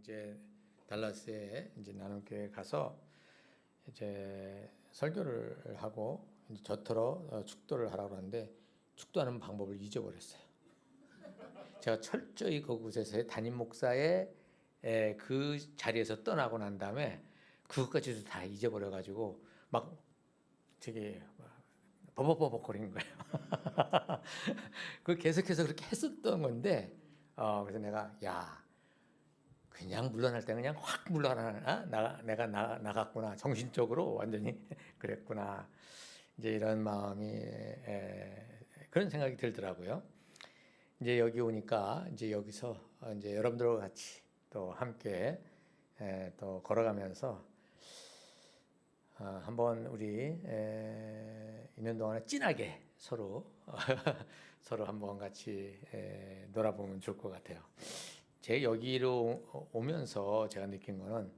이제 달라스에 이제 나눔교회 가서 이제 설교를 하고 이제 저토로 축도를 하라고 하는데 축도하는 방법을 잊어버렸어요. 제가 철저히 그곳에서의 담임 목사의 그 자리에서 떠나고 난 다음에 그것까지도 다 잊어버려가지고 막 되게 버벅버벅거리는 거예요. 그 계속해서 그렇게 했었던 건데, 그래서 내가 그냥 물러날 때는 그냥 확 물러나, 내가 나갔구나. 정신적으로 완전히 그랬구나. 이제 이런 마음이, 그런 생각이 들더라고요. 이제 여기 오니까 이제 여기서 이제 여러분들과 같이 또 함께 또 걸어가면서 한번 우리 있는 동안에 진하게 서로 서로 한번 같이 놀아보면 좋을 것 같아요. 제 여기로 오면서 제가 느낀 거는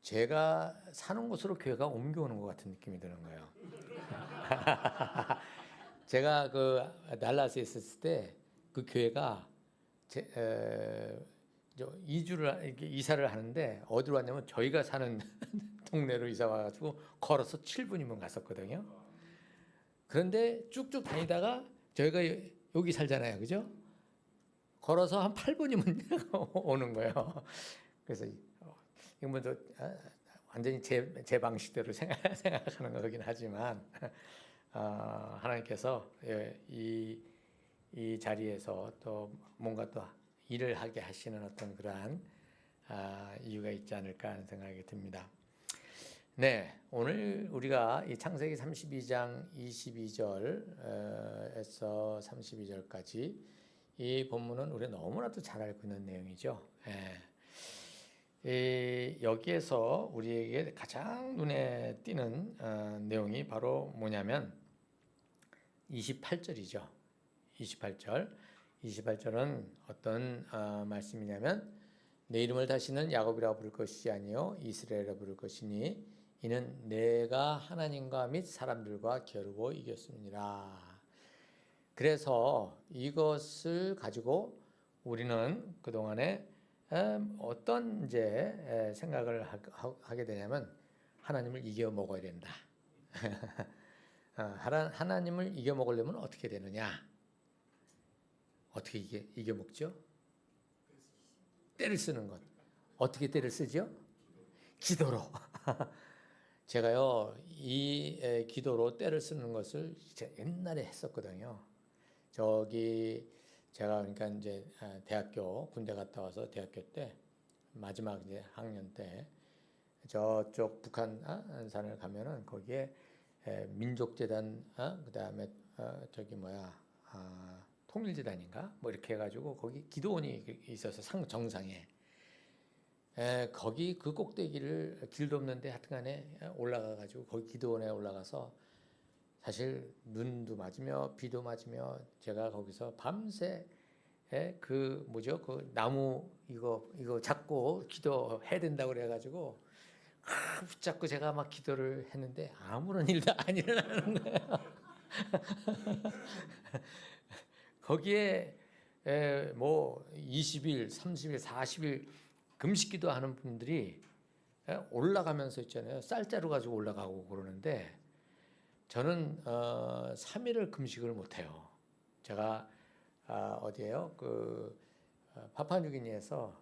제가 사는 곳으로 교회가 옮겨오는 것 같은 느낌이 드는 거예요. 제가 그 달라스에 있었을 때 그 교회가 이사를 하는데 어디로 왔냐면 저희가 사는 동네로 이사 와가지고 걸어서 7분이면 갔었거든요. 그런데 쭉쭉 다니다가 저희가 여기 살잖아요, 그죠? 걸어서 한 8분이면 오는 거예요. 그래서 이건 뭐 완전히 제 방식대로 생각하는 거긴 하지만 하나님께서 이 자리에서 또 뭔가 또 일을 하게 하시는 어떤 그러한 이유가 있지 않을까 하는 생각이 듭니다. 네, 오늘 우리가 이 창세기 32장 22절에서 32절까지 이 본문은 우리가 너무나도 잘 알고 있는 내용이죠. 여기에서 우리에게 가장 눈에 띄는 내용이 바로 뭐냐면 28절이죠. 28절은 어떤 말씀이냐면 내 이름을 다시는 야곱이라 부를 것이 아니요 이스라엘이라 부를 것이니 이는 내가 하나님과 및 사람들과 겨루고 이겼습니다. 그래서 이것을 가지고 우리는 그동안에 어떤 이제 생각을 하게 되냐면 하나님을 이겨 먹어야 된다. 하나님을 이겨 먹으려면 어떻게 되느냐? 어떻게 이겨 먹죠? 때를 쓰는 것. 어떻게 때를 쓰죠? 기도로. 제가요, 이 기도로 때를 쓰는 것을 옛날에 했었거든요. 제가 그러니까 이제 대학교 군대 갔다 와서 대학교 때 마지막 이제 학년 때 저쪽 북한산을 가면은 거기에 민족재단 그다음에 통일재단인가 뭐 이렇게 해가지고 거기 기도원이 있어서 정상에 거기 그 꼭대기를 길도 없는데 하여튼간에 올라가가지고 거기 기도원에 올라가서 사실 눈도 맞으며 비도 맞으며 제가 거기서 밤새 그 나무 이거 잡고 기도해야 된다고 그래가지고 붙잡고 제가 막 기도를 했는데 아무런 일도 안 일어나는 거예요. 거기에 뭐 20일, 30일, 40일 금식기도 하는 분들이 올라가면서 있잖아요. 쌀자루 가지고 올라가고 그러는데 저는 3일을 금식을 못해요. 제가 어디에요? 파푸아뉴기니에서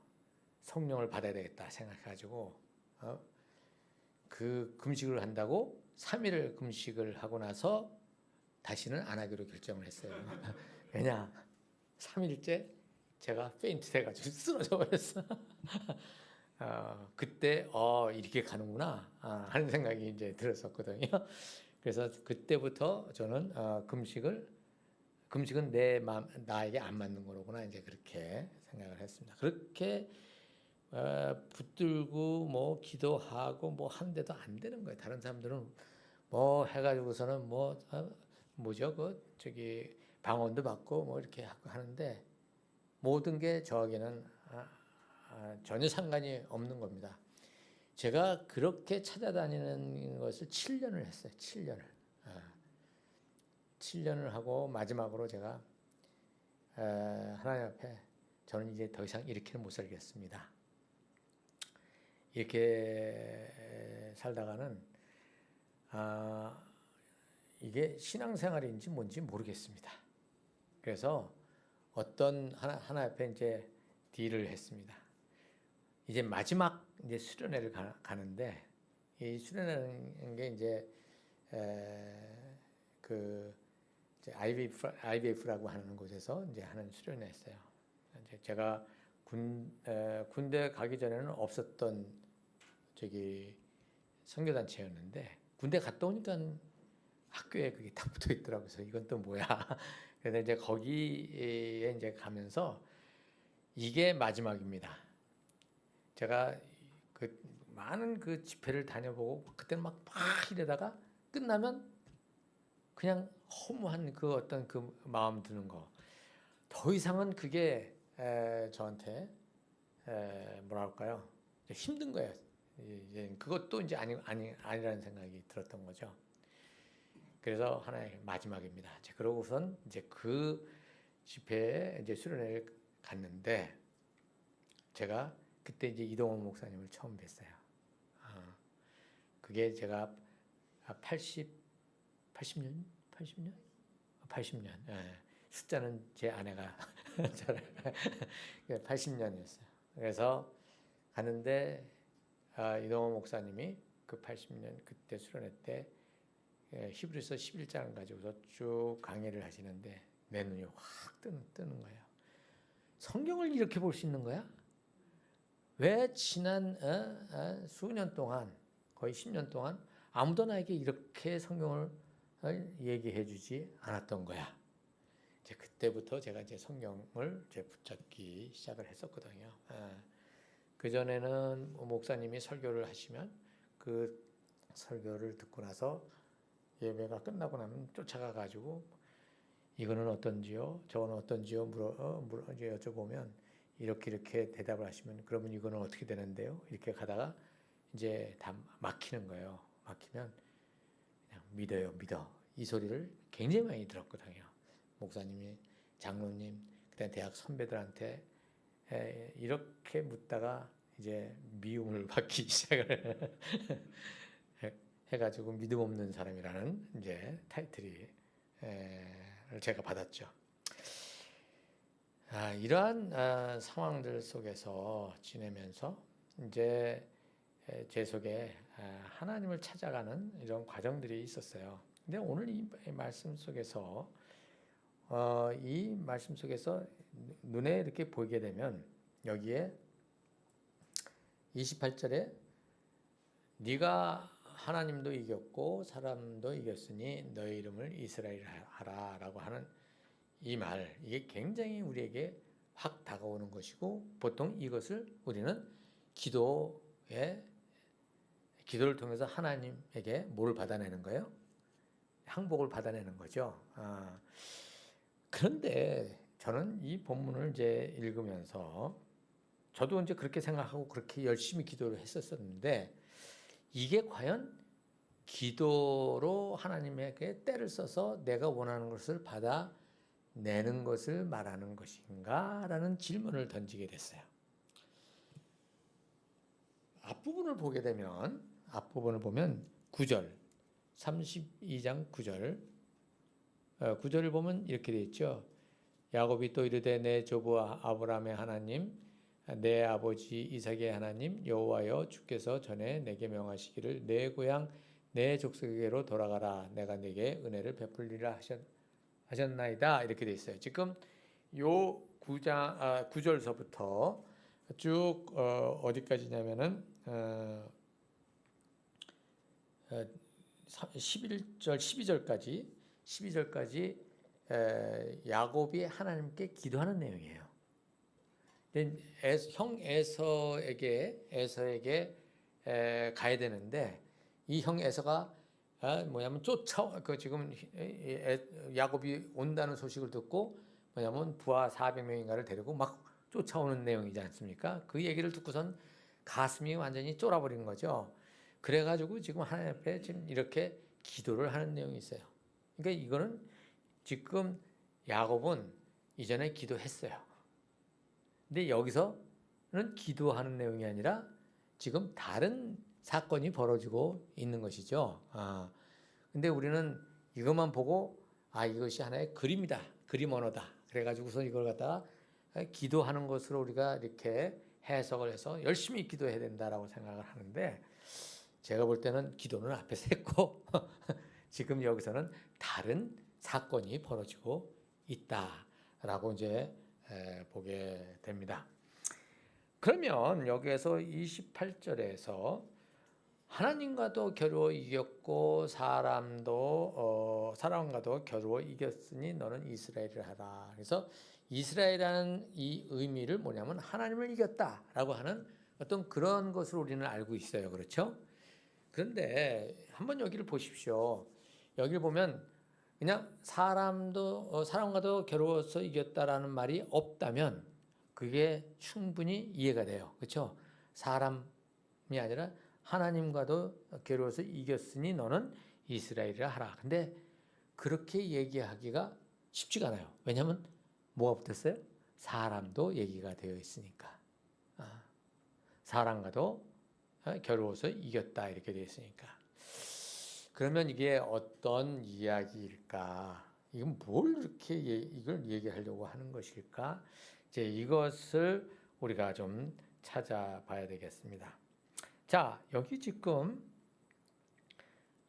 성령을 받아야 되겠다 생각해가지고 그 금식을 한다고 3일을 금식을 하고 나서 다시는 안 하기로 결정을 했어요. 왜냐? 3일째 제가 페인트 돼가지고 쓰러져 버렸어. 그때 이렇게 가는구나 하는 생각이 이제 들었었거든요. 그래서 그때부터 저는 금식은 나에게 안 맞는 거로구나 이제 그렇게 생각을 했습니다. 그렇게 붙들고 뭐 기도하고 뭐 하는데도 안 되는 거예요. 다른 사람들은 뭐 해가지고서는 방언도 받고 뭐 이렇게 하는데 모든 게 저에게는 전혀 상관이 없는 겁니다. 제가 그렇게 찾아다니는 것을 7년을 했어요. 7년을. 7년을 하고 마지막으로 제가 하나님 앞에 저는 이제 더 이상 이렇게는 못 살겠습니다. 이렇게 살다가는 이게 신앙생활인지 뭔지 모르겠습니다. 그래서 어떤 하나 옆에 이제 딜을 했습니다. 이제 마지막 이제 수련회를 가는데 이 수련회라는 게 이제 그 이제 IVF라고 하는 곳에서 이제 하는 수련회였어요. 이제 제가 군대 가기 전에는 없었던 저기 선교단체였는데 군대 갔다 오니까 학교에 그게 딱 붙어 있더라고요. 그래서 이건 또 뭐야? 그래서 이제 거기에 이제 가면서 이게 마지막입니다. 제가 그 많은 그 집회를 다녀보고 그때는 막 이러다가 끝나면 그냥 허무한 그 어떤 그 마음 드는 거. 더 이상은 그게 저한테 뭐랄까요? 힘든 거예요. 이제 그것도 이제 아니라는 생각이 들었던 거죠. 그래서 하나의 마지막입니다. 그러고선 이제 그 집회에 이제 수련회를 갔는데 제가 그때 이제 이동원 목사님을 처음 뵀어요. 그게 제가 80년? 80년. 예. 숫자는 제 아내가 잘 80년이었어요. 그래서 가는데 이동원 목사님이 그 80년 그때 수련회 때 히브리서 11장을 가지고서 쭉 강의를 하시는데 내 눈이 확 뜨는 거예요. 성경을 이렇게 볼 수 있는 거야? 왜 지난 수년 동안 거의 10년 동안 아무도 나에게 이렇게 성경을 얘기해 주지 않았던 거야. 이제 그때부터 제가 이제 성경을 이제 붙잡기 시작을 했었거든요. 그 전에는 목사님이 설교를 하시면 그 설교를 듣고 나서 예배가 끝나고 나면 쫓아가 가지고 이거는 어떤지요? 저거는 어떤지요? 이제 여쭤보면 이렇게 대답을 하시면 그러면 이거는 어떻게 되는데요? 이렇게 가다가 이제 다 막히는 거예요. 막히면 그냥 믿어. 이 소리를 굉장히 많이 들었거든요. 목사님이, 장로님, 그다음 대학 선배들한테 이렇게 묻다가 이제 미움을 받기 시작을 해가지고 믿음 없는 사람이라는 이제 타이틀이 제가 받았죠. 이러한 상황들 속에서 지내면서 이제 제 속에 하나님을 찾아가는 이런 과정들이 있었어요. 근데 오늘 이 말씀 속에서 이 말씀 속에서 눈에 이렇게 보게 되면 여기에 28절에 네가 하나님도 이겼고 사람도 이겼으니 너의 이름을 이스라엘 하라라고 하는 이 말, 이게 굉장히 우리에게 확 다가오는 것이고 보통 이것을 우리는 기도를 통해서 하나님에게 뭘 받아내는 거예요? 항복을 받아내는 거죠. 그런데 저는 이 본문을 이제 읽으면서 저도 이제 그렇게 생각하고 그렇게 열심히 기도를 했었는데 이게 과연 기도로 하나님에게 때를 써서 내가 원하는 것을 받아내는 것을 말하는 것인가? 라는 질문을 던지게 됐어요. 앞부분을 보면 9절, 32장 9절, 9절을 보면 이렇게 되어 있죠. 야곱이 또 이르되 내 조부 아브라함의 하나님 내 아버지 이삭의 하나님 여호와여 주께서 전에 내게 명하시기를 내 고향 내 족속에게로 돌아가라 내가 내게 은혜를 베풀리라 하셨나이다 이렇게 되어 있어요. 지금 요 9절서부터 쭉 어디까지냐면은 11절 12절까지 야곱이 하나님께 기도하는 내용이에요. 형 에서에게 가야 되는데 이 형 에서가 뭐냐면 지금 야곱이 온다는 소식을 듣고 뭐냐면 부하 400명인가를 데리고 막 쫓아오는 내용이지 않습니까? 그 얘기를 듣고선 가슴이 완전히 쫄아버린 거죠. 그래가지고 지금 하나님 앞에 지금 이렇게 기도를 하는 내용이 있어요. 그러니까 이거는 지금 야곱은 이전에 기도했어요. 근데 여기서는 기도하는 내용이 아니라 지금 다른 사건이 벌어지고 있는 것이죠. 근데 우리는 이것만 보고 이것이 하나의 그림이다. 그림 언어다. 그래가지고서 이걸 갖다가 기도하는 것으로 우리가 이렇게 해석을 해서 열심히 기도해야 된다라고 생각을 하는데, 제가 볼 때는 기도는 앞에서 했고 지금 여기서는 다른 사건이 벌어지고 있다라고 이제 보게 됩니다. 그러면 여기에서 28절에서 하나님과도 겨루어 이겼고 사람과도 겨루어 이겼으니 너는 이스라엘을 하라. 그래서 이스라엘이라는 이 의미를 뭐냐면 하나님을 이겼다라고 하는 어떤 그런 것을 우리는 알고 있어요. 그렇죠? 그런데 한번 여기를 보십시오. 여기를 보면 그냥 사람과도 겨루어서 이겼다라는 말이 없다면 그게 충분히 이해가 돼요. 그렇죠? 사람이 아니라 하나님과도 겨루어서 이겼으니 너는 이스라엘이라 하라. 근데 그렇게 얘기하기가 쉽지가 않아요. 왜냐하면 뭐가 붙었어요? 사람도 얘기가 되어 있으니까. 사람과도 겨루어서 이겼다 이렇게 되어 있으니까. 그러면 이게 어떤 이야기일까? 이건 뭘 이렇게 이걸 얘기하려고 하는 것일까? 이제 이것을 우리가 좀 찾아봐야 되겠습니다. 자, 여기 지금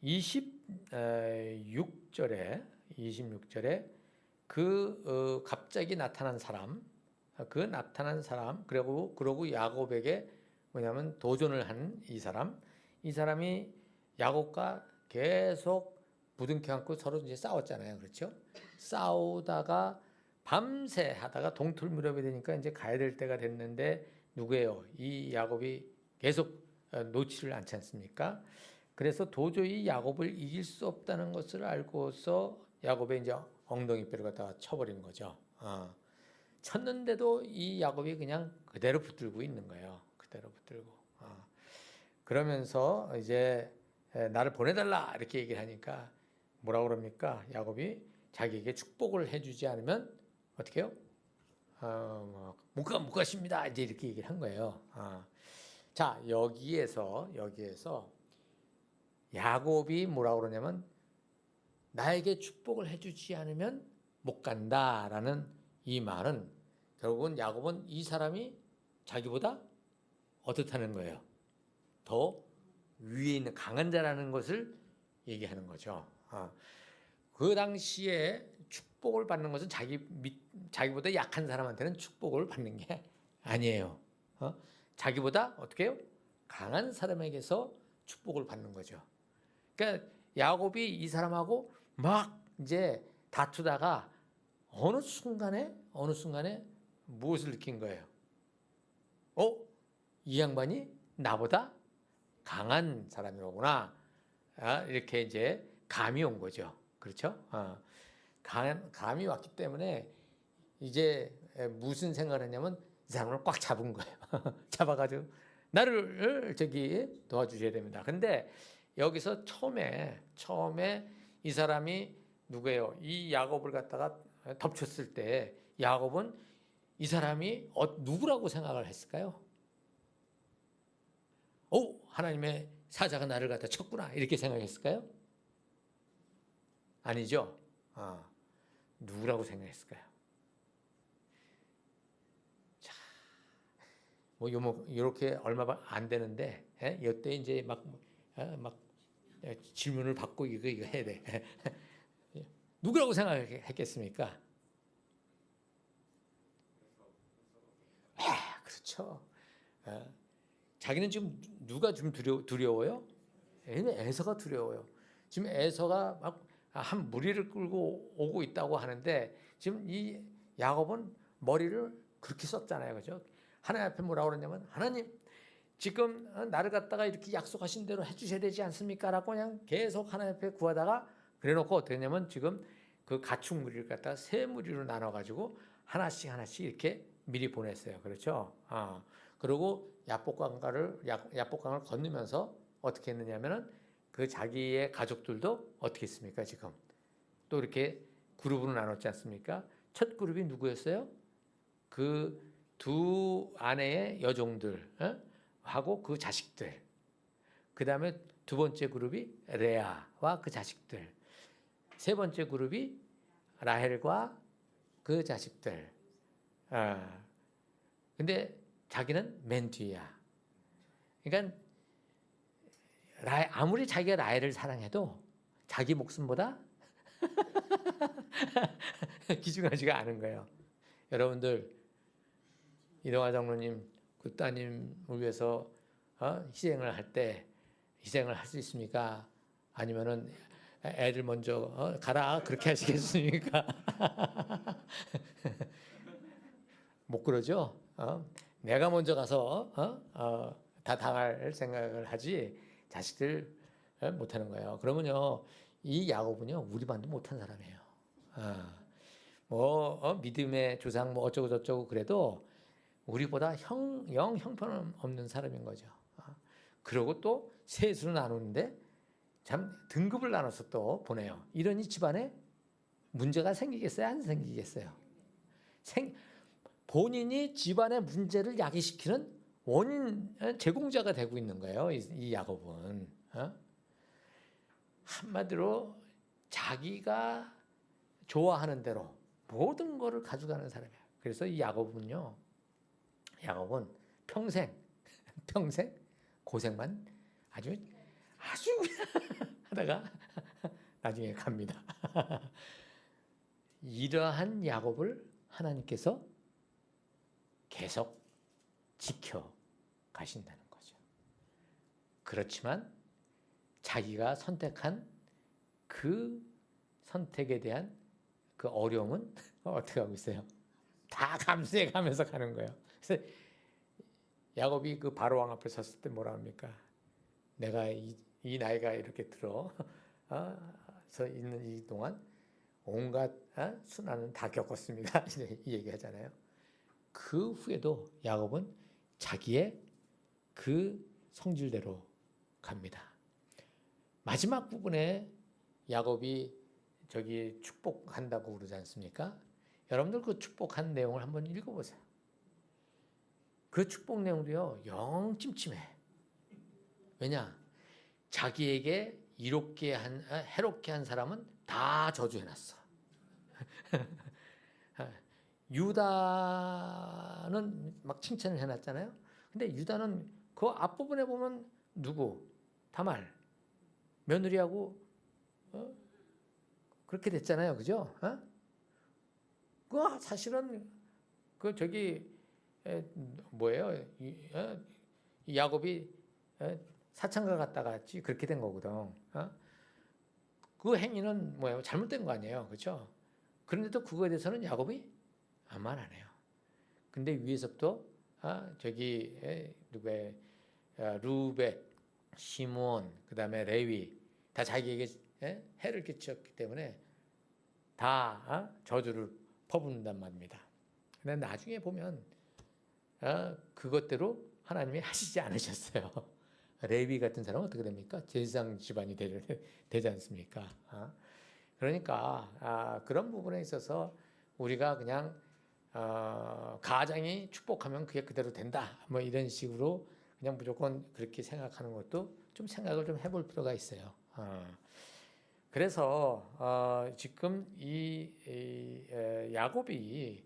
26절에 갑자기 나타난 사람, 그러고 야곱에게 뭐냐면 도전을 한 이 사람이 야곱과 계속 부둥켜 안고 서로 이제 싸웠잖아요. 그렇죠? 싸우다가 밤새 하다가 동틀 무렵이 되니까 이제 가야 될 때가 됐는데 누구예요? 이 야곱이 계속 놓지를 않지 않습니까? 그래서 도저히 야곱을 이길 수 없다는 것을 알고서 야곱의 이제 엉덩이뼈를 갖다가 쳐버린 거죠. 쳤는데도 이 야곱이 그냥 그대로 붙들고 있는 거예요. 그대로 붙들고. 그러면서 이제 나를 보내달라 이렇게 얘기를 하니까 뭐라고 그럽니까? 야곱이 자기에게 축복을 해주지 않으면 어떻게 해요? 못 가십니다. 이제 이렇게 얘기를 한 거예요. 자, 여기에서 야곱이 뭐라고 그러냐면 나에게 축복을 해주지 않으면 못 간다라는 이 말은 결국은 야곱은 이 사람이 자기보다 어떻다는 거예요. 더 위에 있는 강한 자라는 것을 얘기하는 거죠. 그 당시에 축복을 받는 것은 자기보다 약한 사람한테는 축복을 받는 게 아니에요. 자기보다 어떻게 해요? 강한 사람에게서 축복을 받는 거죠. 그러니까 야곱이 이 사람하고 막 이제 다투다가 어느 순간에 무엇을 느낀 거예요? 이 양반이 나보다 강한 사람이로구나. 이렇게 이제 감이 온 거죠. 그렇죠? 감이 왔기 때문에 이제 무슨 생각을 했냐면 이 사람을 꽉 잡은 거예요. 잡아가지고 나를 도와주셔야 됩니다. 근데 여기서 처음에 이 사람이 누구예요? 이 야곱을 갖다가 덮쳤을 때 야곱은 이 사람이 누구라고 생각을 했을까요? 하나님의 사자가 나를 갖다 쳤구나 이렇게 생각했을까요? 아니죠. 누구라고 생각했을까요? 자, 이렇게 얼마 안 되는데 이때 이제 막 질문을 받고 이거 해야 돼. 누구라고 생각했겠습니까? 그렇죠. 자기는 지금 누가 좀 두려워요? 에서가 두려워요. 지금 에서가 막 한 무리를 끌고 오고 있다고 하는데 지금 이 야곱은 머리를 그렇게 썼잖아요. 그죠? 하나님 앞에 뭐라고 그러냐면 하나님 지금 나를 갖다가 이렇게 약속하신 대로 해주셔야 되지 않습니까? 라고 그냥 계속 하나님 앞에 구하다가 그래놓고 어떻게 했냐면 지금 그 가축 무리를 갖다가 세 무리로 나눠가지고 하나씩 이렇게 미리 보냈어요. 그렇죠? 그리고 야복강을 건너면서 어떻게 했느냐면은 그 자기의 가족들도 어떻게 했습니까? 지금 또 이렇게 그룹으로 나눴지 않습니까? 첫 그룹이 누구였어요? 그 두 아내의 여종들 하고 그 자식들, 그 다음에 두 번째 그룹이 레아와 그 자식들, 세 번째 그룹이 라헬과 그 자식들. 근데 자기는 맨 뒤야. 그러니까 아무리 자기가 라헬을 사랑해도 자기 목숨보다 귀중하지가 않은 거예요. 여러분들, 이동화 장로님 그 따님을 위해서 희생을 할 때 희생을 할 수 있습니까? 아니면은 애들 먼저 가라 그렇게 하시겠습니까? 못 그러죠. 내가 먼저 가서 다 당할 생각을 하지 자식들 못하는 거예요. 그러면요, 이 야곱은요 우리 반도 못한 사람이에요. 믿음의 조상 뭐 어쩌고 저쩌고 그래도 우리보다 영 형편없는 사람인 거죠. 그리고 또 셋으로 나누는데 참 등급을 나눠서 또 보내요. 이러니 집안에 문제가 생기겠어요? 안 생기겠어요? 본인이 집안의 문제를 야기시키는 원인 제공자가 되고 있는 거예요. 이 야곱은. 한마디로 자기가 좋아하는 대로 모든 것을 가져가는 사람이에요. 그래서 이 야곱은 평생 고생만 아주 하다가 나중에 갑니다. 이러한 야곱을 하나님께서 계속 지켜 가신다는 거죠. 그렇지만 자기가 선택한 그 선택에 대한 그 어려움은 어떻게 하고 있어요? 다 감수해 가면서 가는 거예요. 그래서 야곱이 그 바로 왕 앞에 섰을 때 뭐라 합니까? 내가 이 나이가 이렇게 서 있는 이 동안 온갖 순환은 다 겪었습니다. 이 얘기하잖아요. 그 후에도 야곱은 자기의 그 성질대로 갑니다. 마지막 부분에 야곱이 저기 축복한다고 그러지 않습니까? 여러분들 그 축복한 내용을 한번 읽어보세요. 그 축복 내용도요 영 찜찜해. 왜냐? 자기에게 해롭게 한 사람은 다 저주해놨어. 유다는 막 칭찬을 해놨잖아요. 근데 유다는 그 앞부분에 보면 누구? 다말 며느리하고 그렇게 됐잖아요, 그죠? 그 사실은 그 저기 뭐예요? 이 야곱이 사창가 갔다가 그렇게 된 거거든. 그 행위는 뭐예요? 잘못된 거 아니에요, 그렇죠? 그런데도 그거에 대해서는 야곱이 아무 말 안 해요. 근데 위에서부터 저기 누구의 루벤, 시므온, 그다음에 레위 다 자기에게 해를 끼쳤기 때문에 다 저주를 퍼붓는단 말입니다. 근데 나중에 보면 그것대로 하나님이 하시지 않으셨어요. 레위 같은 사람은 어떻게 됩니까? 제사장 집안이 되지 않습니까? 그러니까 그런 부분에 있어서 우리가 그냥 가장이 축복하면 그게 그대로 된다. 뭐 이런 식으로 그냥 무조건 그렇게 생각하는 것도 좀 생각을 좀 해볼 필요가 있어요. 그래서 지금 이 야곱이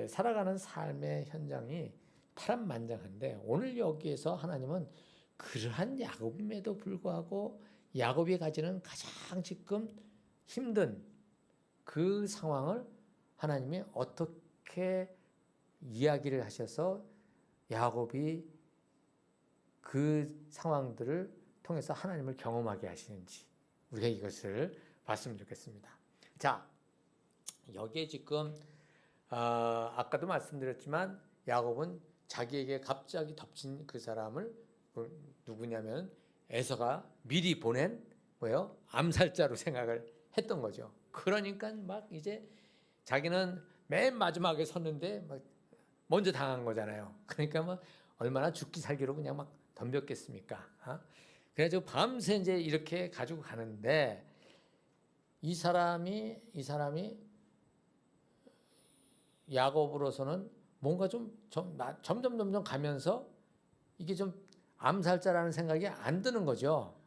살아가는 삶의 현장이 파란만장한데 오늘 여기에서 하나님은 그러한 야곱임에도 불구하고 야곱이 가지는 가장 지금 힘든 그 상황을 하나님이 어떻게 이야기를 하셔서 야곱이 그 상황들을 통해서 하나님을 경험하게 하시는지 우리가 이것을 봤으면 좋겠습니다. 자, 여기에 지금 아까도 말씀드렸지만 야곱은 자기에게 갑자기 덮친 그 사람을 누구냐면 에서가 미리 보낸 암살자로 생각을 했던 거죠. 그러니까 막 이제 자기는 맨 마지막에 섰는데 막 먼저 당한 거잖아요. 그러니까 막 얼마나 죽기 살기로 그냥 막 덤볐겠습니까? 그래가지고 밤새 이제 이렇게 가지고 가는데 이 사람이 야곱으로서는 뭔가 점점 가면서 이게 좀 암살자라는 생각이 안 드는 거죠.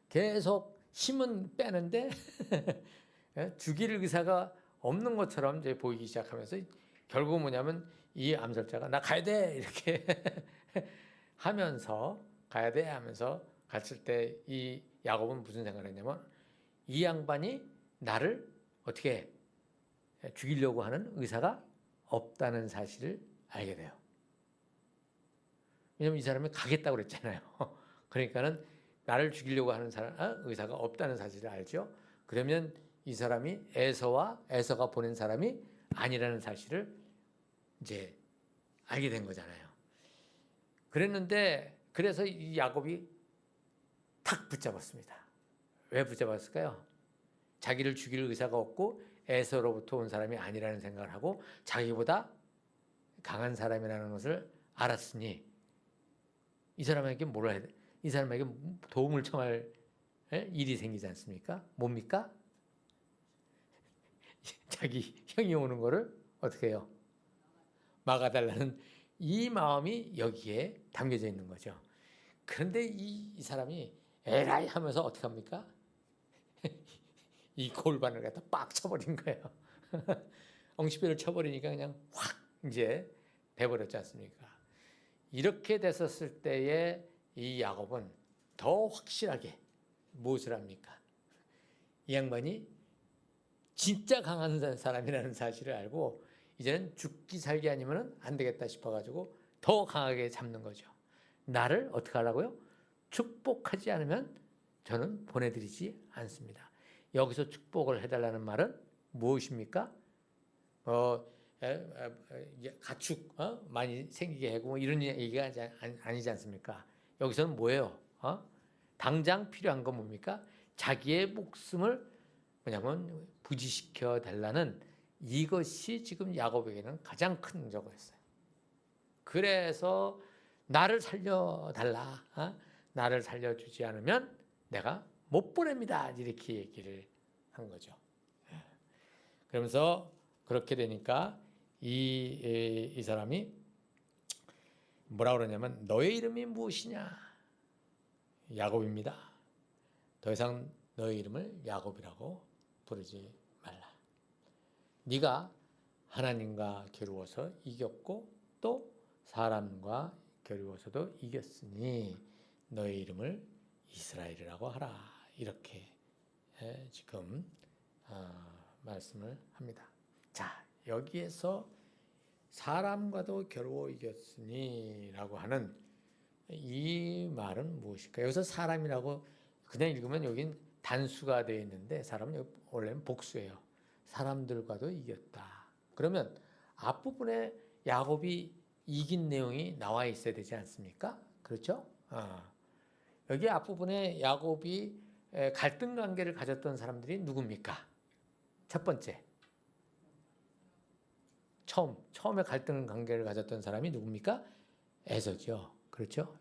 계속 힘은 빼는데 죽일 의사가 없는 것처럼 이제 보이기 시작하면서 결국 뭐냐면 이 암살자가 나 가야 돼 이렇게 하면서 가야 돼 하면서 갔을 때 이 야곱은 무슨 생각을 했냐면 이 양반이 나를 어떻게 죽이려고 하는 의사가 없다는 사실을 알게 돼요. 왜냐면 이 사람이 가겠다고 그랬잖아요. 그러니까는 나를 죽이려고 하는 의사가 없다는 사실을 알죠. 그러면 이 사람이 에서가 보낸 사람이 아니라는 사실을 이제 알게 된 거잖아요. 그래서 이 야곱이 탁 붙잡았습니다. 왜 붙잡았을까요? 자기를 죽일 의사가 없고 에서로부터 온 사람이 아니라는 생각을 하고 자기보다 강한 사람이라는 것을 알았으니 이 사람에게 뭐라 해야 돼? 이 사람에게 도움을 청할 일이 생기지 않습니까? 뭡니까? 자기 형이 오는 거를 어떻게 해요? 막아달라는 이 마음이 여기에 담겨져 있는 거죠. 그런데 이 사람이 에라이 하면서 어떻게 합니까? 이 골반을 갖다 빡 쳐버린 거예요. 엉치뼈를 쳐버리니까 그냥 확 이제 돼버렸지 않습니까? 이렇게 됐었을 때에 이 야곱은 더 확실하게 무엇을 합니까? 이 양반이 진짜 강한 사람이라는 사실을 알고 이제는 죽기 살기 아니면 안 되겠다 싶어가지고 더 강하게 잡는 거죠. 나를 어떻게 하라고요? 축복하지 않으면 저는 보내드리지 않습니다. 여기서 축복을 해달라는 말은 무엇입니까? 가축 많이 생기게 하고 뭐 이런 얘기가 아니지 않습니까? 여기서는 뭐예요? 당장 필요한 건 뭡니까? 자기의 목숨을 뭐냐면 부지시켜 달라는 이것이 지금 야곱에게는 가장 큰 저거였어요. 그래서 나를 살려달라. 나를 살려주지 않으면 내가 못 보냅니다. 이렇게 얘기를 한 거죠. 그러면서 그렇게 되니까 이 사람이 뭐라 그러냐면 너의 이름이 무엇이냐? 야곱입니다. 더 이상 너의 이름을 야곱이라고 부르지 말라. 네가 하나님과 겨루어서 이겼고 또 사람과 겨루어서도 이겼으니 너의 이름을 이스라엘이라고 하라. 이렇게 지금 말씀을 합니다. 자, 여기에서 사람과도 겨루어 이겼으니 라고 하는 이 말은 무엇일까요? 여기서 사람이라고 그냥 읽으면 여긴 단수가 되어 있는데 사람은 원래는 복수예요. 사람들과도 이겼다. 그러면 앞부분에 야곱이 이긴 내용이 나와 있어야 되지 않습니까? 그렇죠? 여기 앞부분에 야곱이 갈등 관계를 가졌던 사람들이 누굽니까? 첫 번째. 처음에 갈등 관계를 가졌던 사람이 누굽니까? 에서죠. 그렇죠?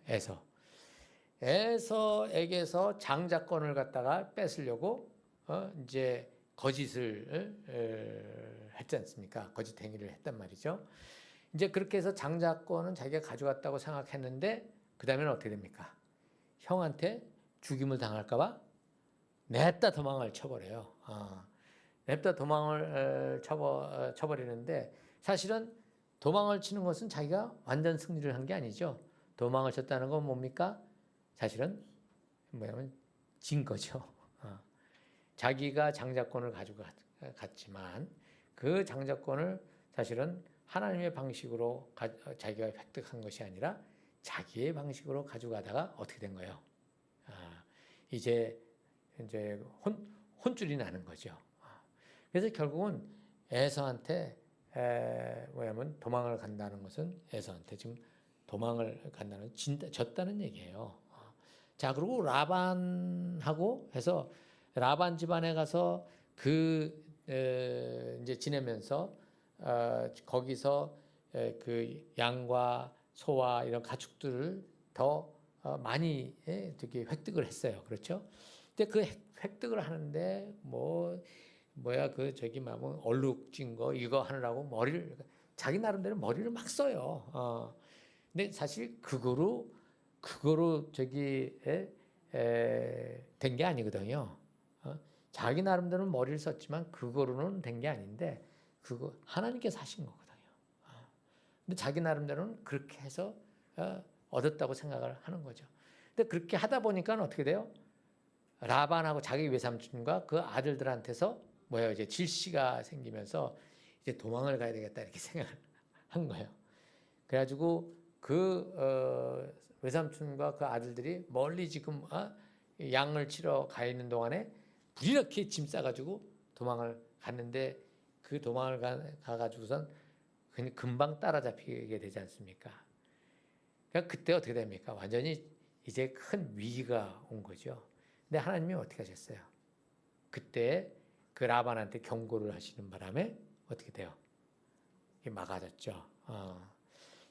에서에게서 장자권을 갖다가 뺏으려고 이제 거짓을 했지 않습니까? 거짓 행위를 했단 말이죠. 이제 그렇게 해서 장자권은 자기가 가져갔다고 생각했는데 그 다음에는 어떻게 됩니까? 형한테 죽임을 당할까봐 냅다 도망을 쳐버려요. 냅다 도망을 쳐버리는데 사실은 도망을 치는 것은 자기가 완전 승리를 한 게 아니죠. 도망을 쳤다는 건 뭡니까? 사실은 뭐냐면 진 거죠. 자기가 장자권을 가지고 갔지만 그 장자권을 사실은 하나님의 방식으로 자기가 획득한 것이 아니라 자기의 방식으로 가져가다가 어떻게 된 거예요? 이제 혼쭐이 나는 거죠. 그래서 결국은 에서한테 뭐냐면 도망을 간다는 것은 에서한테 지금 도망을 간다는 졌다는 얘기예요. 자, 그리고 라반하고 해서 라반 집안에 가서 이제 지내면서 거기서 그 양과 소와 이런 가축들을 더 많이 되게 획득을 했어요. 그렇죠? 근데 그 획득을 하는데 얼룩진 거 이거 하느라고 머리를 자기 나름대로 머리를 막 써요. 근데 사실 그거로 저기 된 게 아니거든요. 자기 나름대로 머리를 썼지만 그거로는 된 게 아닌데 그거 하나님께서 하신 거거든요. 근데 자기 나름대로는 그렇게 해서 얻었다고 생각을 하는 거죠. 근데 그렇게 하다 보니까 어떻게 돼요? 라반하고 자기 외삼촌과 그 아들들한테서 뭐예요? 이제 질시가 생기면서 이제 도망을 가야 되겠다 이렇게 생각을 한 거예요. 그래가지고 그 외삼촌과 그 아들들이 멀리 지금 양을 치러 가 있는 동안에 부리렇게 짐 싸가지고 도망을 갔는데 그 도망을 가가지고선 그냥 금방 따라잡히게 되지 않습니까? 그러니까 그때 어떻게 됩니까? 완전히 이제 큰 위기가 온 거죠. 근데 하나님이 어떻게 하셨어요? 그때 그 라반한테 경고를 하시는 바람에 어떻게 돼요? 막아졌죠.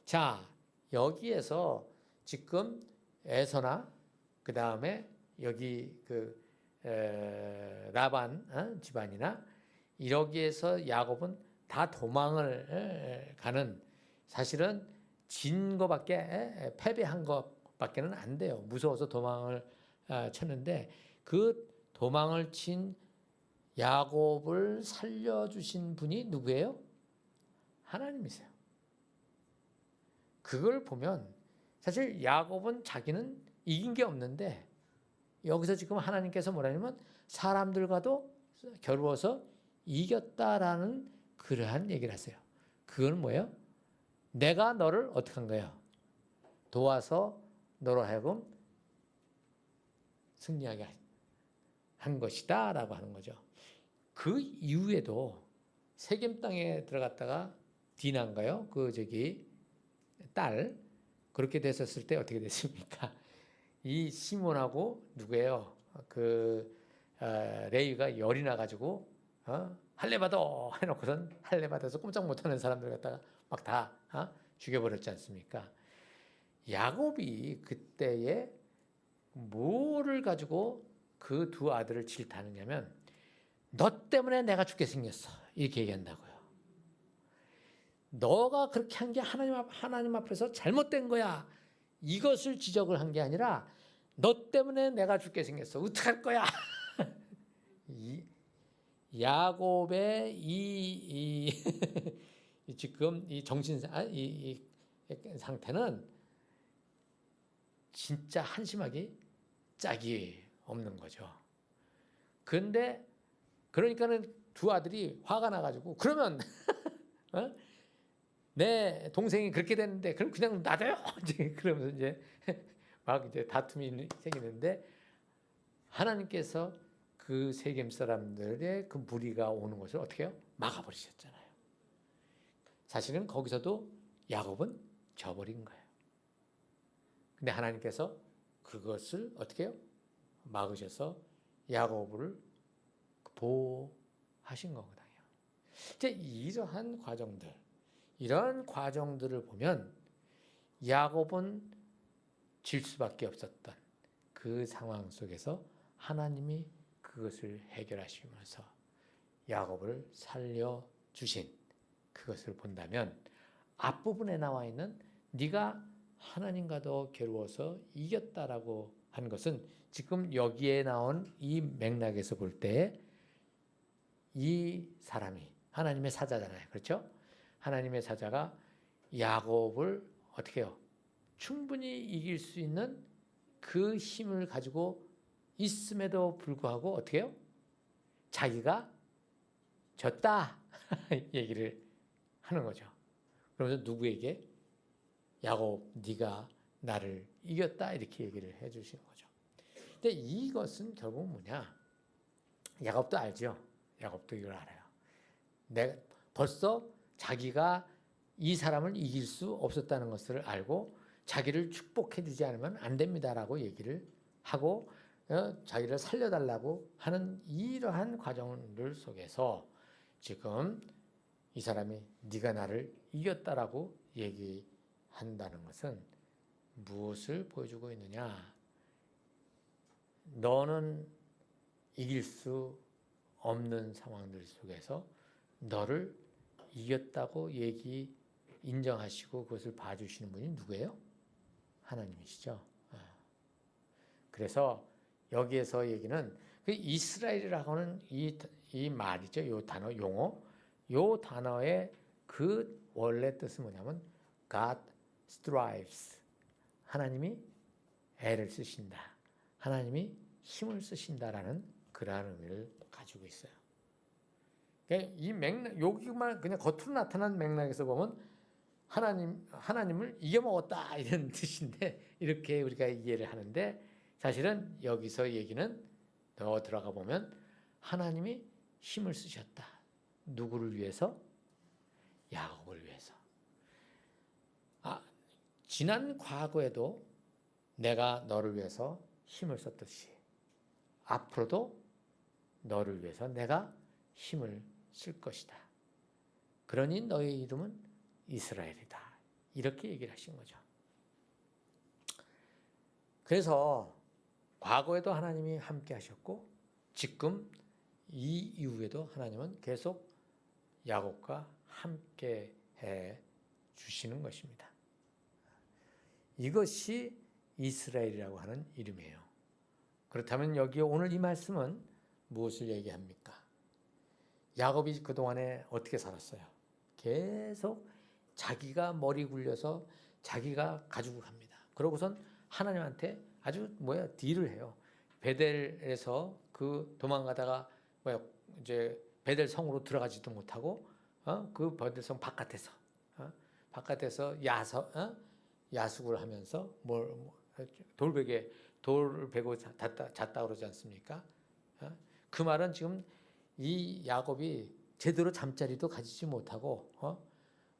자, 여기에서 지금 에서나 그 다음에 여기 그 라반 집안이나 여기에서 야곱은 다 도망을 가는, 사실은 진 거밖에, 패배한 것밖에는 안 돼요. 무서워서 도망을 쳤는데 그 도망을 친 야곱을 살려주신 분이 누구예요? 하나님이세요. 그걸 보면 사실 야곱은 자기는 이긴 게 없는데 여기서 지금 하나님께서 뭐라냐면 사람들과도 겨루어서 이겼다라는 그러한 얘기를 하세요. 그건 뭐예요? 내가 너를 어떻게 한 거예요? 도와서 너로 하여금 승리하게 한 것이다 라고 하는 거죠. 그 이후에도 세겜 땅에 들어갔다가 디나인가요? 그 저기 딸, 그렇게 됐었을 때 어떻게 됐습니까? 이 시몬하고 누구예요? 그 레위가 열이 나가지고 할례 받아 해놓고선 할례 받아서 꼼짝 못하는 사람들 갖다가 막 다 죽여버렸지 않습니까? 야곱이 그때에 뭐를 가지고 그 두 아들을 질타하느냐면 너 때문에 내가 죽게 생겼어 이렇게 얘기한다고요. 너가 그렇게 한 게 하나님 앞에서 잘못된 거야. 이것을 지적을 한 게 아니라 너 때문에 내가 죽게 생겼어. 어떡할 거야? 야곱의 지금 이 정신 이 상태는 진짜 한심하기 짝이 없는 거죠. 그런데 그러니까는 두 아들이 화가 나가지고 그러면 내 동생이 그렇게 됐는데 그럼 그냥 놔둬요. 이제 그러면서 이제 막 이제 다툼이 생기는데 하나님께서 그 세겜 사람들의 그 무리가 오는 것을 어떻게 해요? 막아버리셨잖아요. 사실은 거기서도 야곱은 져버린 거예요. 근데 하나님께서 그것을 어떻게 해요? 막으셔서 야곱을 보호하신 거거든요. 이제 이러한 과정들, 이런 과정들을 보면 야곱은 질 수밖에 없었던 그 상황 속에서 하나님이 그것을 해결하시면서 야곱을 살려주신 그것을 본다면 앞부분에 나와 있는 네가 하나님과도 겨루어서 이겼다라고 한 것은 지금 여기에 나온 이 맥락에서 볼 때 이 사람이 하나님의 사자잖아요. 그렇죠? 하나님의 사자가 야곱을 어떻게 해요? 충분히 이길 수 있는 그 힘을 가지고 있음에도 불구하고 어떻게 해요? 자기가 졌다 얘기를 하는 거죠. 그러면서 누구에게? 야곱, 네가 나를 이겼다 이렇게 얘기를 해주시는 거죠. 근데 이것은 결국 뭐냐? 야곱도 알죠. 야곱도 이걸 알아요. 내가 벌써 자기가 이 사람을 이길 수 없었다는 것을 알고 자기를 축복해주지 않으면 안 됩니다라고 얘기를 하고 자기를 살려달라고 하는 이러한 과정들 속에서 지금 이 사람이 네가 나를 이겼다라고 얘기한다는 것은 무엇을 보여주고 있느냐? 너는 이길 수 없는 상황들 속에서 너를 이겼다고 인정하시고 그것을 봐주시는 분이 누구예요? 하나님이시죠. 그래서 여기에서 얘기는 그 이스라엘이라고 하는 이 말이죠. 이 단어, 용어. 이 단어의 그 원래 뜻은 뭐냐면 God strives. 하나님이 애를 쓰신다. 하나님이 힘을 쓰신다라는 그러한 의미를 가지고 있어요. 그러니까 이 맥락, 여기만 그냥 겉으로 나타난 맥락에서 보면 하나님을 이겨먹었다 이런 뜻인데 이렇게 우리가 이해를 하는데 사실은 여기서 얘기는 더 들어가 보면 하나님이 힘을 쓰셨다. 누구를 위해서? 야곱을 위해서. 지난 과거에도 내가 너를 위해서 힘을 썼듯이 앞으로도 너를 위해서 내가 힘을 쓸 것이다. 그러니 너의 이름은 이스라엘이다. 이렇게 얘기를 하신 거죠. 그래서 과거에도 하나님이 함께 하셨고 지금 이 이후에도 하나님은 계속 야곱과 함께 해 주시는 것입니다. 이것이 이스라엘이라고 하는 이름이에요. 그렇다면 여기 오늘 이 말씀은 무엇을 얘기합니까? 야곱이 그동안에 어떻게 살았어요? 계속 자기가 머리 굴려서 자기가 가지고 갑니다. 그러고선 하나님한테 아주 딜을 해요. 베델에서 그 도망가다가 이제 베델 성으로 들어가지도 못하고 그 베델 성 바깥에서 야숙을 하면서 돌베개 돌을 베고 잤다 그러지 않습니까? 그 말은 지금 이 야곱이 제대로 잠자리도 가지지 못하고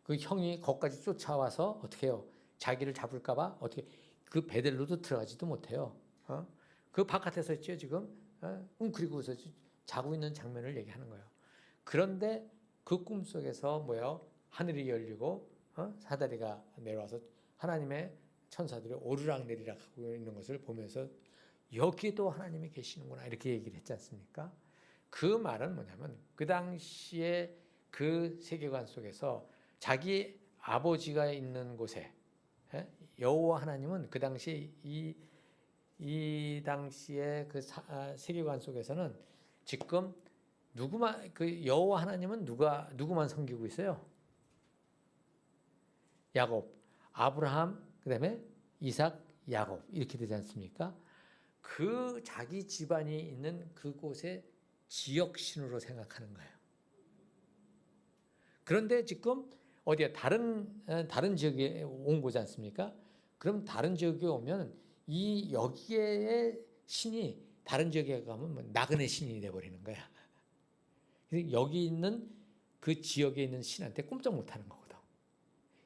그 형이 거기까지 쫓아와서 어떻게 해요? 자기를 잡을까봐 어떻게 그 베델로도 들어가지도 못해요. 그 바깥에서 있죠 지금 웅크리고서 자고 있는 장면을 얘기하는 거예요. 그런데 그 꿈속에서 하늘이 열리고 사다리가 내려와서 하나님의 천사들이 오르락내리락 하고 있는 것을 보면서 여기도 하나님이 계시는구나 이렇게 얘기를 했지 않습니까? 그 말은 뭐냐면 그 당시에 그 세계관 속에서 자기 아버지가 있는 곳에 여호와 하나님은 그 당시 이 당시의 그 세계관 속에서는 지금 그 여호와 하나님은 누구만 섬기고 있어요? 야곱, 아브라함, 그다음에 이삭, 야곱 이렇게 되지 않습니까? 그 자기 집안이 있는 그곳의 지역신으로 생각하는 거예요. 그런데 지금 어디야 다른 지역에 온 거지 않습니까? 그럼 다른 지역에 오면 여기에의 신이 다른 지역에 가면 나그네 신이 돼버리는 거야. 그래서 여기 있는 그 지역에 있는 신한테 꼼짝 못하는 거거든.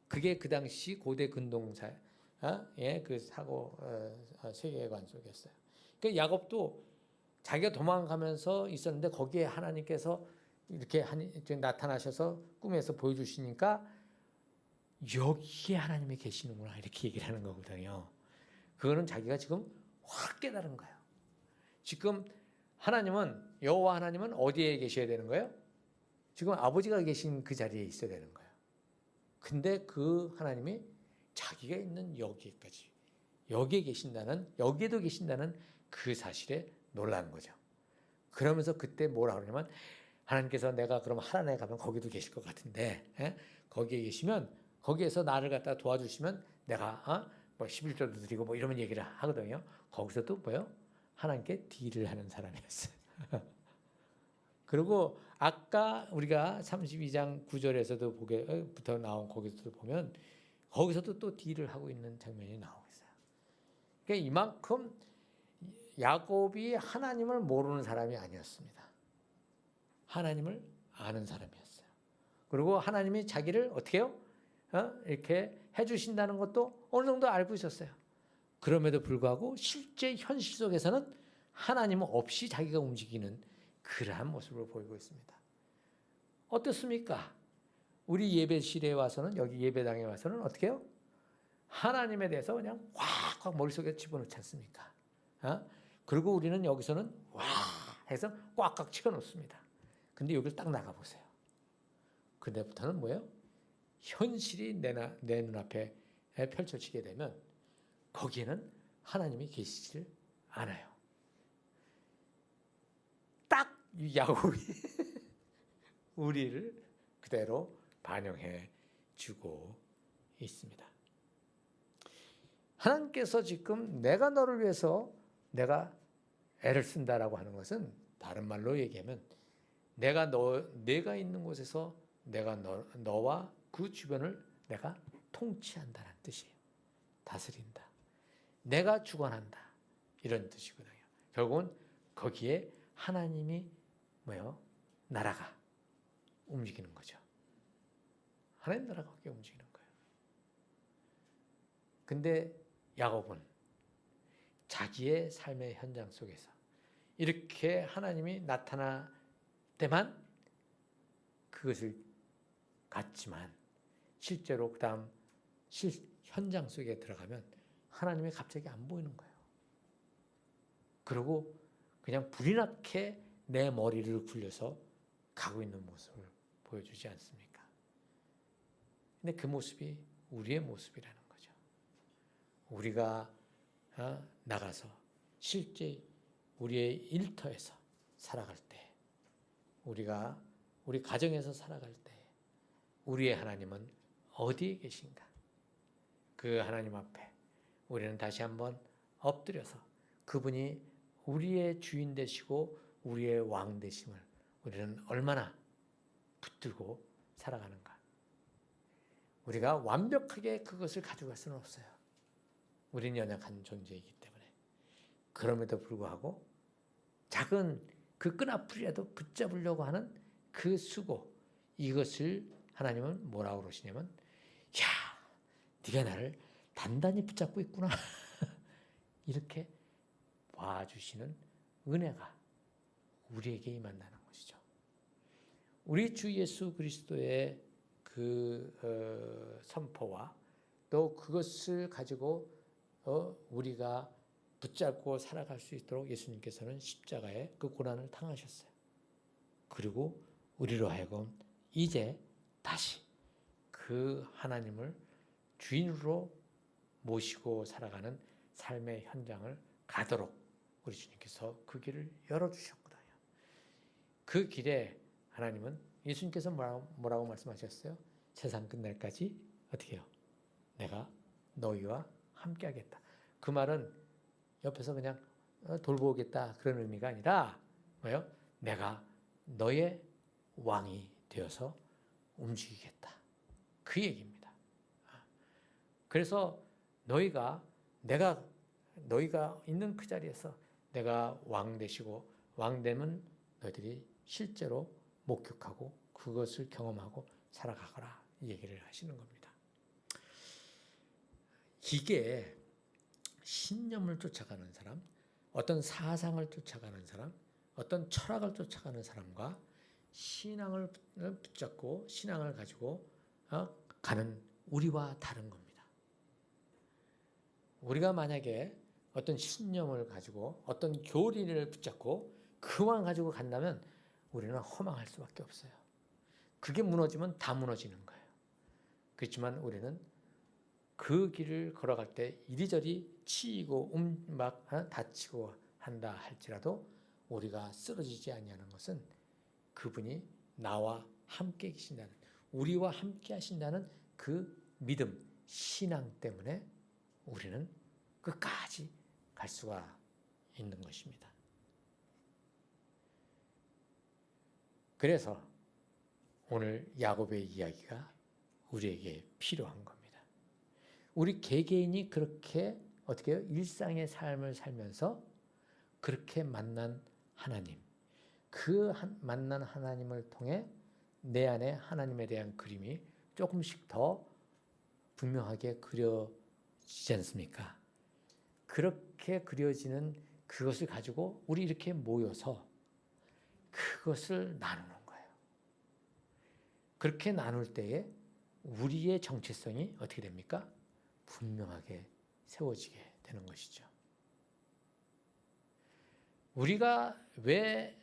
그게 그 당시 고대 근동사의 그 사고 세계관 속이었어요. 그러니까 야곱도 자기가 도망가면서 있었는데 거기에 하나님께서 이렇게 나타나셔서 꿈에서 보여주시니까 여기에 하나님이 계시는구나 이렇게 얘기를 하는 거거든요. 그거는 자기가 지금 확 깨달은 거예요. 지금 여호와 하나님은 어디에 계셔야 되는 거예요? 지금 아버지가 계신 그 자리에 있어야 되는 거예요. 근데 그 하나님이 자기가 있는 여기에도 계신다는 그 사실에 놀란 거죠. 그러면서 그때 뭐라 그러냐면 하나님께서 내가 그럼 하나님에 가면 거기도 계실 것 같은데 거기에 계시면 거기에서 나를 갖다 도와주시면 내가 11조도 드리고 이러면 얘기를 하거든요. 거기서도 하나님께 딜을 하는 사람이었어요. 그리고 아까 우리가 32장 9절에서도 부터 나온 거기서도 보면 거기서도 또 딜을 하고 있는 장면이 나오고 있어요. 그러니까 이만큼 야곱이 하나님을 모르는 사람이 아니었습니다. 하나님을 아는 사람이었어요. 그리고 하나님이 자기를 어떻게 해요? 이렇게 해주신다는 것도 어느 정도 알고 있었어요. 그럼에도 불구하고 실제 현실 속에서는 하나님 없이 자기가 움직이는 그러한 모습을 보이고 있습니다. 어떻습니까? 우리 예배실에 와서는 여기 예배당에 와서는 어떻게 해요? 하나님에 대해서 그냥 확 머릿속에 집어넣지 않습니까? 그리고 우리는 여기서는 와 해서 꽉꽉 채워놓습니다. 근데 여기를 딱 나가보세요. 그때부터는 뭐예요? 현실이 내 눈앞에 펼쳐지게 되면 거기에는 하나님이 계시질 않아요. 딱 야곱이 우리를 그대로 반영해 주고 있습니다. 하나님께서 지금 내가 너를 위해서 내가 애를 쓴다라고 하는 것은 다른 말로 얘기하면 내가 있는 곳에서 내가 너와 그 주변을 내가 통치한다는 뜻이에요. 다스린다. 내가 주관한다. 이런 뜻이거든요. 결국은 거기에 하나님이 나라가 움직이는 거죠. 하나님 나라가 거기에 움직이는 거예요. 근데 야곱은 자기의 삶의 현장 속에서 이렇게 하나님이 나타날 때만 그것을 갖지만 실제로 그 다음 현장 속에 들어가면 하나님이 갑자기 안 보이는 거예요. 그리고 그냥 불이 나게 내 머리를 굴려서 가고 있는 모습을 보여주지 않습니까? 근데 그 모습이 우리의 모습이라는 거죠. 우리가 나가서 실제 우리의 일터에서 살아갈 때, 우리 가정에서 살아갈 때 우리의 하나님은 어디에 계신가? 그 하나님 앞에 우리는 다시 한번 엎드려서 그분이 우리의 주인 되시고 우리의 왕 되심을 우리는 얼마나 붙들고 살아가는가? 우리가 완벽하게 그것을 가져갈 수는 없어요. 우리는 연약한 존재이기 때문에. 그럼에도 불구하고 작은 그 끈앞풀이라도 붙잡으려고 하는 그 수고, 이것을 하나님은 뭐라고 그러시냐면, 야, 네가 나를 단단히 붙잡고 있구나. 이렇게 봐주시는 은혜가 우리에게 임한다는 것이죠. 우리 주 예수 그리스도의 그 선포와 또 그것을 가지고 우리가 붙잡고 살아갈 수 있도록 예수님께서는 십자가에 그 고난을 당하셨어요. 그리고 우리로 하여금 이제 다시 그 하나님을 주인으로 모시고 살아가는 삶의 현장을 가도록 우리 주님께서 그 길을 열어주셨거든요. 그 길에 하나님은 예수님께서 뭐라고 말씀하셨어요? 세상 끝날까지 어떻게 해요? 내가 너희와 함께 하겠다. 그 말은 옆에서 그냥 돌보겠다 그런 의미가 아니라 뭐예요? 내가 너의 왕이 되어서 움직이겠다. 그 얘기입니다. 그래서 너희가 있는 그 자리에서 내가 왕 되시고 왕 되면 너희들이 실제로 목격하고 그것을 경험하고 살아가거라 이 얘기를 하시는 겁니다. 이게 신념을 쫓아가는 사람, 어떤 사상을 쫓아가는 사람, 어떤 철학을 쫓아가는 사람과 신앙을 붙잡고 신앙을 가지고 가는 우리와 다른 겁니다. 우리가 만약에 어떤 신념을 가지고 어떤 교리를 붙잡고 그만 가지고 간다면 우리는 허망할 수밖에 없어요. 그게 무너지면 다 무너지는 거예요. 그렇지만 우리는 그 길을 걸어갈 때 이리저리 치이고 막 다치고 한다 할지라도 우리가 쓰러지지 아니하는 것은 그분이 나와 함께 계신다는, 우리와 함께 하신다는 그 믿음, 신앙 때문에 우리는 끝까지 갈 수가 있는 것입니다. 그래서 오늘 야곱의 이야기가 우리에게 필요한 겁니다. 우리 개개인이 그렇게 어떻게 해요? 일상의 삶을 살면서 그렇게 만난 하나님, 그 만난 하나님을 통해 내 안에 하나님에 대한 그림이 조금씩 더 분명하게 그려지지 않습니까? 그렇게 그려지는 그것을 가지고 우리 이렇게 모여서 그것을 나누는 거예요. 그렇게 나눌 때에 우리의 정체성이 어떻게 됩니까? 분명하게 세워지게 되는 것이죠. 우리가 왜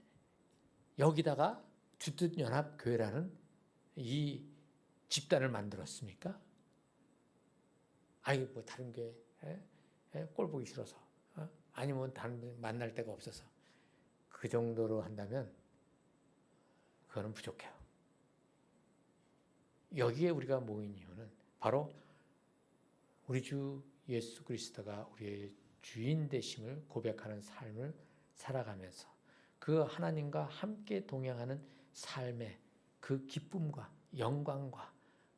여기다가 주뜻연합교회라는 이 집단을 만들었습니까? 아니 뭐 다른 게 꼴 보기 싫어서 아니면 다른 만날 데가 없어서 그 정도로 한다면 그거는 부족해요. 여기에 우리가 모인 이유는 바로 우리 주 예수 그리스도가 우리의 주인 되심을 고백하는 삶을 살아가면서 그 하나님과 함께 동행하는 삶의 그 기쁨과 영광과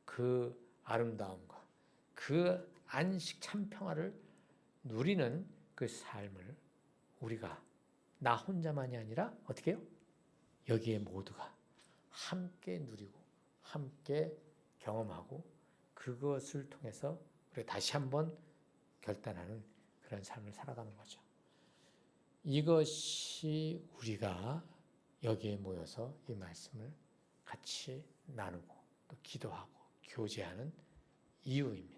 그 아름다움과 그 안식 참 평화를 누리는 그 삶을 우리가 나 혼자만이 아니라 어떻게 해요? 여기에 모두가 함께 누리고 함께 경험하고 그것을 통해서 우리가 다시 한번 결단하는 그런 삶을 살아가는 거죠. 이것이 우리가 여기에 모여서 이 말씀을 같이 나누고 또 기도하고 교제하는 이유입니다.